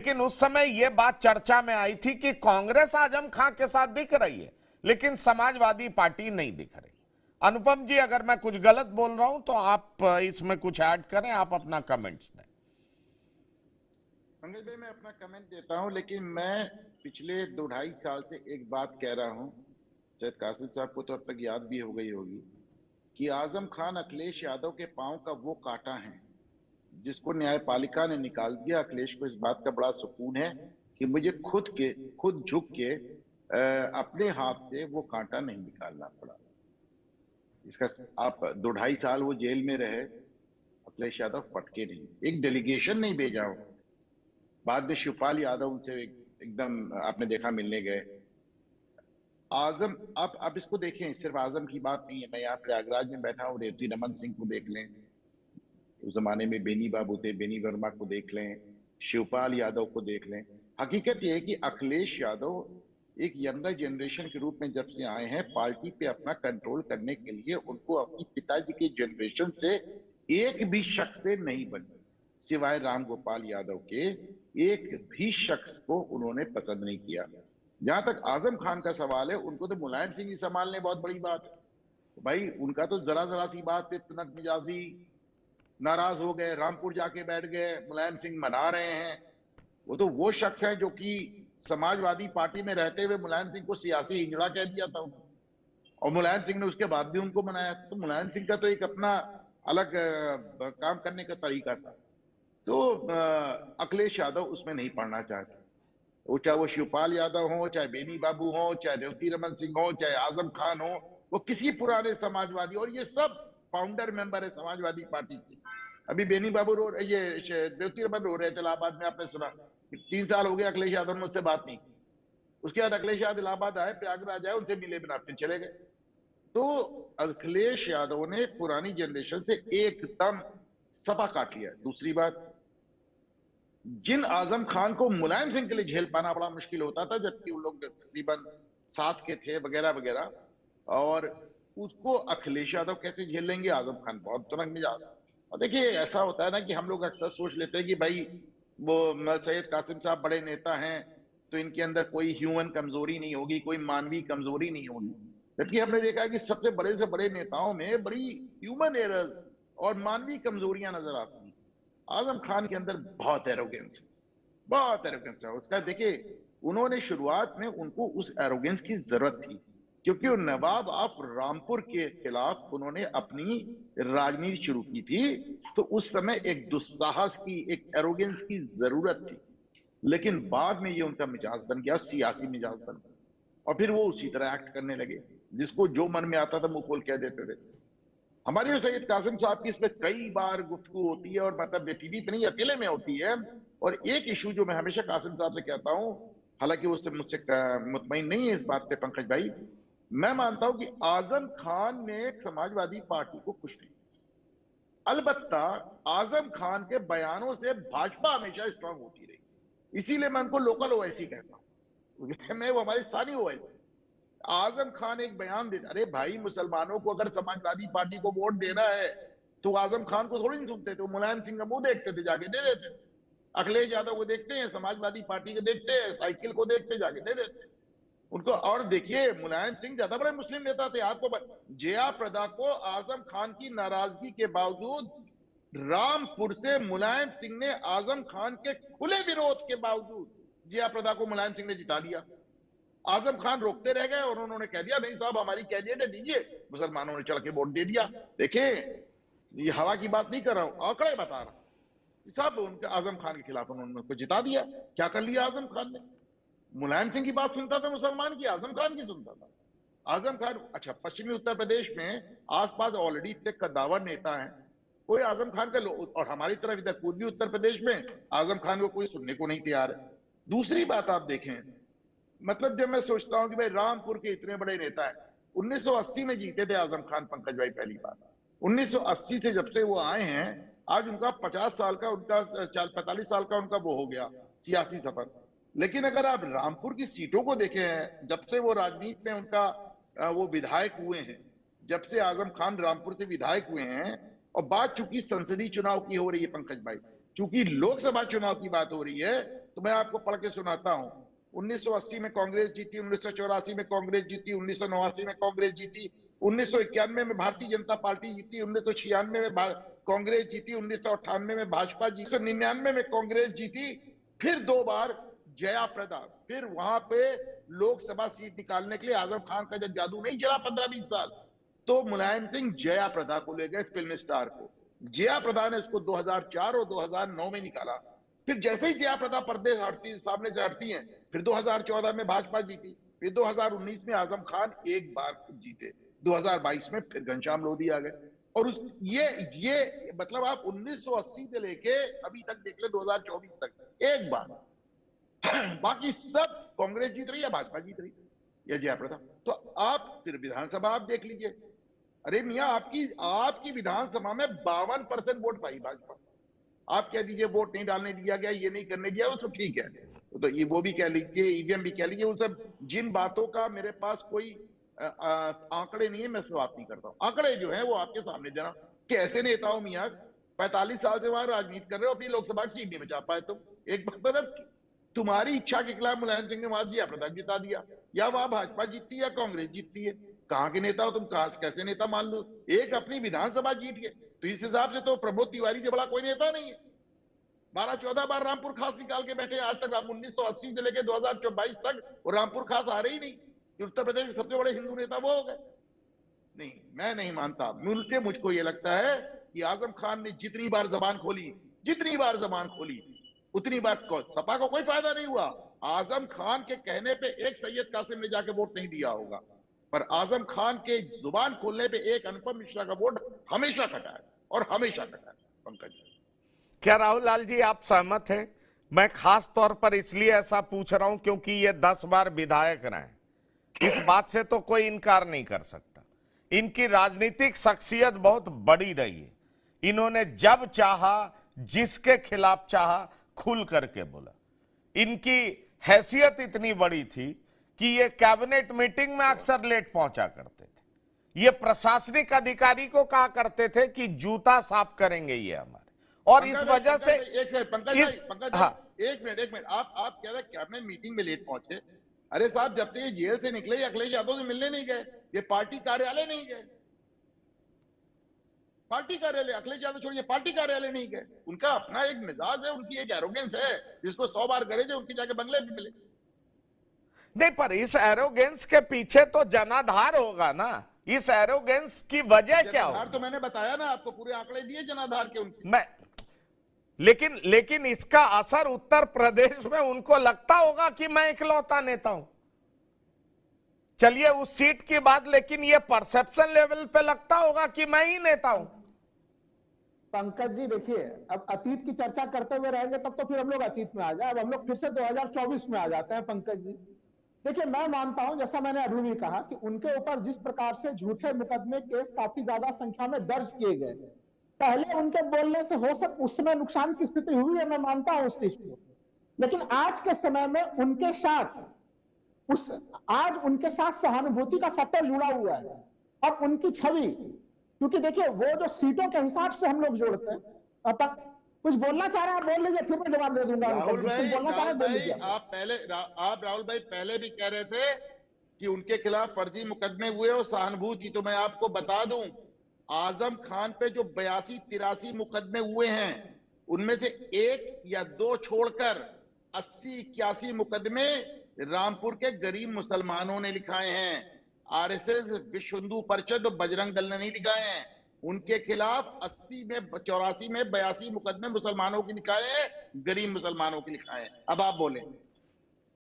लेकिन उस समय यह बात चर्चा में आई थी कि कांग्रेस आजम खां के साथ दिख रही है, लेकिन समाजवादी पार्टी नहीं दिख रही। अनुपम जी, अगर मैं कुछ गलत बोल रहा हूं तो आप इसमें कुछ ऐड करें, आप अपना कमेंट्स दें। पंकज भाई, मैं अपना कमेंट देता हूं, लेकिन मैं पिछले 2-2.5 साल से एक बात कह रहा हूं, शायद कासिम साहब को तो अब तक याद भी हो गई होगी, कि आजम खान अखिलेश यादव के पांव का वो कांटा है जिसको न्यायपालिका ने निकाल दिया। अखिलेश को इस बात का बड़ा सुकून है कि मुझे खुद झुक के अपने हाथ से वो कांटा नहीं निकालना पड़ा। इसका आप 2-2.5 साल वो जेल में रहे, अखिलेश यादव फटके नहीं, एक डेलीगेशन नहीं भेजा हो। बाद में शिवपाल यादव उनसे एकदम आपने देखा मिलने गए। आजम, आप इसको देखें, सिर्फ आजम की बात नहीं है। मैं यहाँ प्रयागराज में बैठा हूँ, रेवती रमन सिंह को देख लें, उस जमाने में बेनी बाबू थे, बेनी वर्मा को देख लें, शिवपाल यादव को देख लें। हकीकत यह है कि अखिलेश यादव एक यंगर जनरेशन के रूप में जब से आए हैं, पार्टी पे अपना कंट्रोल करने के लिए उनको अपनी पिताजी की जनरेशन से एक भी शख्स से नहीं बनी, सिवाय राम गोपाल यादव के एक भी शख्स को उन्होंने पसंद नहीं किया। जहां तक आजम खान का सवाल है, उनको तो मुलायम सिंह ही संभालने बहुत बड़ी बात है। भाई उनका तो जरा जरा सी बात पे तुनक मिजाजी, नाराज हो गए, रामपुर जाके बैठ गए, मुलायम सिंह मना रहे हैं। वो शख्स है जो कि समाजवादी पार्टी में रहते हुए मुलायम सिंह को सियासी हिजड़ा कह दिया था, और मुलायम सिंह ने उसके बाद भी उनको मनाया। तो मुलायम सिंह का तो एक अपना अलग काम करने का तरीका था। तो अखिलेश यादव उसमें नहीं पढ़ना चाहते, वो चाहे वो शिवपाल यादव हो, चाहे बेनी बाबू हो, चाहे रेवती रमन सिंह हो, चाहे आजम खान हो, वो किसी पुराने समाजवादी, और ये सब फाउंडर मेंबर है समाजवादी पार्टी के। अभी बेनी बाबू ये रेवती रमन रो रहे थे इलाहाबाद में, आपने सुना 3 साल हो गए अखिलेश यादव ने मुझसे बात नहीं की। उसके बाद अखिलेश यादव इलाहाबाद आए, प्रयागराज आए, उनसे मिले बिना फिर चले गए। तो अखिलेश यादव ने पुरानी जनरेशन से एकदम सपा काट लिया। दूसरी बात, जिन आजम खान को मुलायम सिंह के लिए झेल पाना बड़ा मुश्किल होता था, जबकि उन लोग तकरीबन साथ के थे वगैरह वगैरह, और उसको अखिलेश यादव कैसे झेल लेंगे? आजम खान बहुत तुरंत मिजाज। और देखिए, ऐसा होता है ना कि हम लोग अक्सर सोच लेते हैं कि भाई वो सैयद कासिम साहब बड़े नेता हैं तो इनके अंदर कोई ह्यूमन कमजोरी नहीं होगी, कोई मानवीय कमजोरी नहीं होगी। जबकि हमने देखा है कि सबसे बड़े से बड़े नेताओं में बड़ी ह्यूमन एरर्स और मानवीय कमजोरियां नजर आती हैं। आजम खान के अंदर बहुत एरोगेंस है, बहुत एरोगेंस है उसका। देखिए, उन्होंने शुरुआत में उनको उस एरोगेंस की जरूरत थी, क्योंकि वो नवाब ऑफ रामपुर के खिलाफ उन्होंने अपनी राजनीति शुरू की थी। तो उस समय एक दुस्साहस की, एक एरोगेंस की जरूरत थी। लेकिन बाद में ये उनका मिजाज बन गया, सियासी मिजाज बन गया, और फिर वो उसी तरह एक्ट करने लगे, जिसको जो मन में आता था मुंह खोल कह देते थे। हमारी सैयद कासिम साहब की इस पे कई बार गुफ्तगू होती है, और मतलब टीवी पे नहीं अकेले में होती है। और एक इशू जो मैं हमेशा कासिम साहब से कहता हूं, हालांकि उससे मुझसे मुतमईन नहीं है इस बात पे पंकज भाई, मैं मानता हूं कि आजम खान ने समाजवादी पार्टी को कुछ नहीं। अलबत्ता आजम खान के बयानों से भाजपा हमेशा स्ट्रांग होती रही, इसीलिए मैं उनको लोकल ओवैसी कहता हूं। मैं वो हमारी स्थानीय ओवैसी। आजम खान एक बयान देता, अरे भाई मुसलमानों को अगर समाजवादी पार्टी को वोट देना है तो आजम खान को थोड़ी नहीं सुनते थे, मुलायम सिंह का मुंह देखते थे, जाके दे देते। अखिलेश यादव को देखते हैं, समाजवादी पार्टी को देखते हैं, साइकिल को देखते, जाके दे देते उनको। और देखिए, मुलायम सिंह ज्यादा बड़े मुस्लिम नेता थे आपको। जया प्रदा को आजम खान की नाराजगी के बावजूद रामपुर से मुलायम सिंह ने, आजम खान के खुले विरोध के बावजूद, जया प्रदा को मुलायम सिंह ने जिता दिया। आजम खान रोकते रह गए और उन्होंने कह दिया नहीं साहब हमारी कैंडिडेट है, दीजिए। मुसलमानों ने चल के वोट दे दिया। देखें, ये हवा की बात नहीं कर रहा हूं, आंकड़े बता रहा हूं। साहब उनके आजम खान के खिलाफ उन्होंने उनको जिता दिया। क्या कर लिया आजम खान ने? मुलायम सिंह की बात सुनता था मुसलमान की, आजम खान की सुनता था। आजम खान, अच्छा, पश्चिमी उत्तर प्रदेश में आसपास ऑलरेडी इतने कद्दावर नेता हैं, कोई आजम खान का और हमारी तरफ इधर पूर्वी उत्तर प्रदेश में आजम खान को कोई सुनने को नहीं तैयार है। दूसरी बात आप देखें, मतलब जब मैं सोचता हूं कि भाई रामपुर के इतने बड़े नेता हैं, 1980 में जीते थे आजम खान पंकज भाई पहली बार। 1980 से जब से वो आए हैं, आज उनका 50 साल का, उनका 45 साल का उनका वो हो गया सियासी सफर। लेकिन अगर आप रामपुर की सीटों को देखें हैं, जब से वो राजनीति में उनका वो विधायक हुए हैं, जब से आजम खान रामपुर से विधायक हुए हैं, और बात चूंकि संसदीय चुनाव की हो रही है पंकज भाई, चूंकि लोकसभा चुनाव की बात हो रही है, तो मैं आपको पढ़ के सुनाता हूं। 1980 में कांग्रेस जीती, 1984 में कांग्रेस जीती, 1989 में कांग्रेस जीती, 1991 में भारतीय जनता पार्टी जीती, 1996 में कांग्रेस जीती, 1998 में भाजपा जीती, 1999 में कांग्रेस जीती, फिर 2 बार जया प्रदा। फिर वहां पे लोकसभा सीट निकालने के लिए आजम खान का जब जादू नहीं चला 15-20 साल, तो मुलायम सिंह जया प्रदा को ले गए, फिल्म स्टार को। जया प्रदा ने उसको 2004 और 2009 में निकाला। फिर जैसे ही जया प्रदा पर्दे हटती, सामने से हटती हैं, फिर 2014 में भाजपा जीती, फिर 2019 में आजम खान एक बार जीते, 2022 में फिर घनश्याम लोधी आ गए। और उस ये मतलब आप 1980 से लेके अभी तक देख ले 2024 तक एक बार बाकी सब कांग्रेस जीत रही है, भाजपा जीत रही है या जयप्रदा। तो आप फिर विधानसभा आप देख लीजिए, अरे मियां आपकी विधानसभा में 52% वोट पाई भाजपा। आप कह दीजिए वोट नहीं डालने दिया गया, ये नहीं करने दिया, वो तो ठीक है, तो ये वो भी कह लीजिए, ईवीएम भी कह लीजिए, वो सब जिन बातों का मेरे पास कोई आंकड़े नहीं है, मैं उसमें बात नहीं करता हूं। आंकड़े जो है वो आपके सामने जरा कि ऐसे नेता हो मियां 45 साल से वहां राजनीति कर रहे हो, अपनी लोकसभा की सीट नहीं बचा पाए तुम। एक मतलब तुम्हारी इच्छा के खिलाफ मुलायम सिंह ने वहां जिया प्रताप जिता दिया, या वहां भाजपा जीतती है या कांग्रेस जीतती है। कहां के नेता हो तुम, कहां कैसे नेता मान लो? एक अपनी विधानसभा जीत गए, तो इस हिसाब से तो प्रमोद तिवारी से बड़ा कोई नेता नहीं है। 12-14 बार रामपुर खास निकाल के बैठे आज तक, 1980 से लेकर 2022 तक, और रामपुर खास आ रही नहीं। उत्तर प्रदेश के सबसे बड़े हिंदू नेता वो हो गए। नहीं, मैं नहीं मानता। मुझको ये लगता है कि आजम खान ने जितनी बार जबान खोली उतनी बार सपा को कोई फायदा नहीं हुआ। आजम खान के कहने पे एक सैयद कासिम ने जाके वोट नहीं दिया होगा, पर आजम खान के जुबान खोलने पे एक अनुपम मिश्रा का वोट हमेशा कटा है, और हमेशा कटा है। पंकज, क्या राहुल लाल जी आप सहमत हैं? मैं खास तौर पर इसलिए ऐसा पूछ रहा हूं क्योंकि ये 10 बार विधायक रहे, इस बात से तो कोई इनकार नहीं कर सकता। इनकी राजनीतिक शख्सियत बहुत बड़ी रही है। इन्होंने जब चाहा, जिसके खिलाफ चाहा, खुल करके बोला। इनकी हैसियत इतनी बड़ी थी कि ये कैबिनेट मीटिंग में अक्सर लेट पहुंचा करते थे। ये प्रशासनिक अधिकारी को कहा करते थे कि जूता साफ करेंगे ये हमारे, और इस वजह से पंकज हाँ, एक मिनट आप कह रहे कैबिनेट मीटिंग में लेट पहुंचे। अरे साहब, जब से ये जेल से निकले अखिलेश यादव से मिलने नहीं गए, ये पार्टी कार्यालय नहीं गए। पार्टी कार्यालय अखिलेश यादव छोड़िए, पार्टी कार्यालय नहीं गए। उनका अपना एक मिजाज है, उनकी एक एरोगेंस है, जिसको 100 बार करे जो उनकी जाके बंगले भी मिले। नहीं, पर इस एरोगेंस के पीछे तो जनाधार होगा ना। इस एरोगेंस की वजह क्या हो? तो मैंने बताया ना आपको, पूरे आंकड़े दिए जनाधार के उनके। लेकिन इसका असर उत्तर प्रदेश में उनको लगता होगा कि मैं इकलौता नेता हूं। चलिए उस सीट की बात, लेकिन ये परसेप्शन लेवल पे लगता होगा कि मैं ही नेता हूं। पंकज जी देखिए, अब अतीत की चर्चा करते हुए रहेंगे तब तो फिर हम लोग अतीत में आ जाए। अब हम लोग फिर से 2024 में आ जाते हैं। पंकज जी देखिए, मैं मानता हूं, जैसा मैंने अभी भी कहा, कि उनके ऊपर जिस प्रकार से झूठे मुकदमे केस काफी ज्यादा संख्या में दर्ज किए गए, पहले उनके बोलने से हो सकता उस समय नुकसान की स्थिति हुई है, मैं मानता हूं उस चीज को। लेकिन आज के समय में उनके साथ सहानुभूति का फैक्टर जुड़ा हुआ है, और उनकी छवि, क्योंकि देखिए वो जो सीटों के हिसाब से हम लोग जोड़ते हैं। अब कुछ बोलना चाह रहे हैं, बोल लीजिए, फिर मैं जवाब दे दूंगा। राहुल भाई, आप राहुल भाई पहले भी कह रहे थे कि उनके खिलाफ फर्जी मुकदमे हुए और सहानुभूति, तो मैं आपको बता दूं, आजम खान पे जो 82-83 मुकदमे हुए हैं, उनमें से 1 या 2 छोड़कर 80-81 मुकदमे रामपुर के गरीब मुसलमानों ने लिखाए हैं। आरएसएस, विश्व हिंदू परिषद और बजरंग दल ने नहीं लिखाए हैं। उनके खिलाफ 80 में 84 में 82 मुकदमे मुसलमानों के लिखाए हैं, गरीब मुसलमानों के लिखाए हैं। अब आप बोलें।